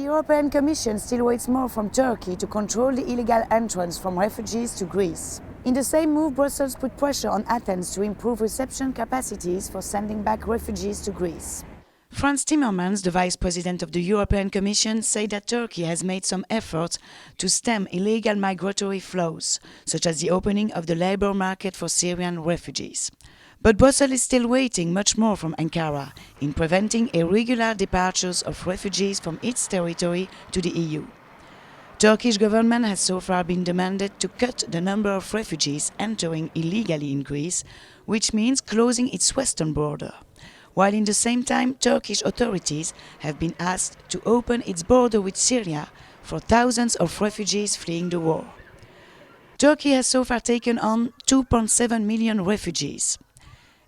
European Commission still waits more from Turkey to control the illegal entrance from refugees to Greece. In the same move, Brussels put pressure on Athens to improve reception capacities for sending back refugees to Greece. Frans Timmermans, the Vice President of the European Commission, said that Turkey has made some efforts to stem illegal migratory flows, such as the opening of the labour market for Syrian refugees. But Brussels is still waiting much more from Ankara in preventing irregular departures of refugees from its territory to the EU. Turkish government has so far been demanded to cut the number of refugees entering illegally in Greece, which means closing its western border. While in the same time, Turkish authorities have been asked to open its border with Syria for thousands of refugees fleeing the war. Turkey has so far taken on 2.7 million refugees.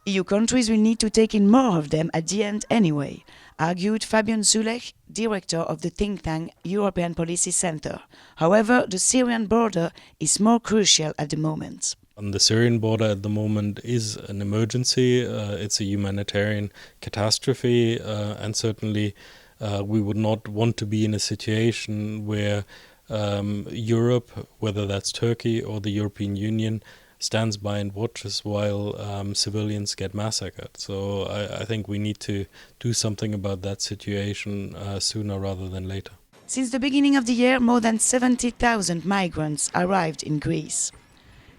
EU countries will need to take in more of them at the end anyway, argued Fabian Zuleeg, director of the think tank European Policy Center. However, the Syrian border is more crucial at the moment. The Syrian border at the moment is an emergency. It's a humanitarian catastrophe, and certainly we would not want to be in a situation where Europe, whether that's Turkey or the European Union, stands by and watches while civilians get massacred. So I think we need to do something about that situation sooner rather than later. Since the beginning of the year, more than 70,000 migrants arrived in Greece.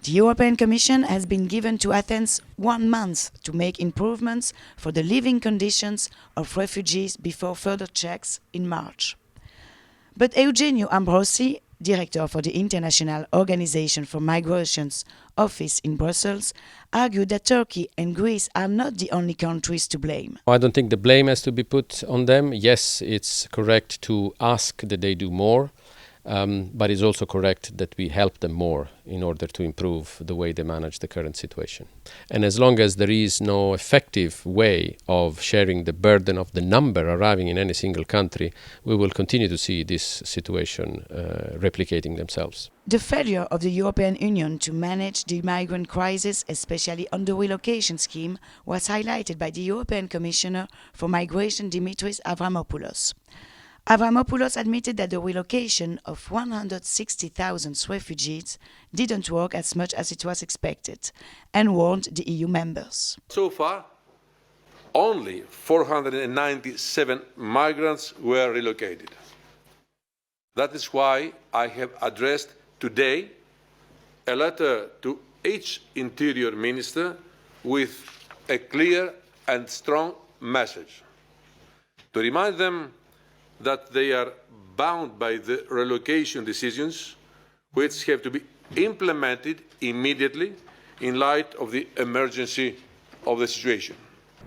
The European Commission has been given to Athens 1 month to make improvements for the living conditions of refugees before further checks in March. But Eugenio Ambrosi, director for the International Organization for Migration's office in Brussels, argued that Turkey and Greece are not the only countries to blame. I don't think the blame has to be put on them. Yes, it's correct to ask that they do more. But it's also correct that we help them more in order to improve the way they manage the current situation. And as long as there is no effective way of sharing the burden of the number arriving in any single country, we will continue to see this situation replicating themselves. The failure of the European Union to manage the migrant crisis, especially on the relocation scheme, was highlighted by the European Commissioner for Migration, Dimitris Avromopoulos. Avromopoulos admitted that the relocation of 160,000 refugees didn't work as much as it was expected and warned the EU members. So far, only 497 migrants were relocated. That is why I have addressed today a letter to each interior minister with a clear and strong message to remind them that they are bound by the relocation decisions, which have to be implemented immediately in light of the emergency of the situation.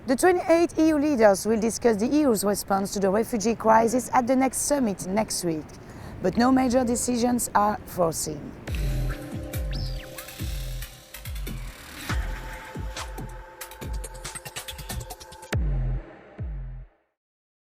The 28 EU leaders will discuss the EU's response to the refugee crisis at the next summit next week, but no major decisions are foreseen.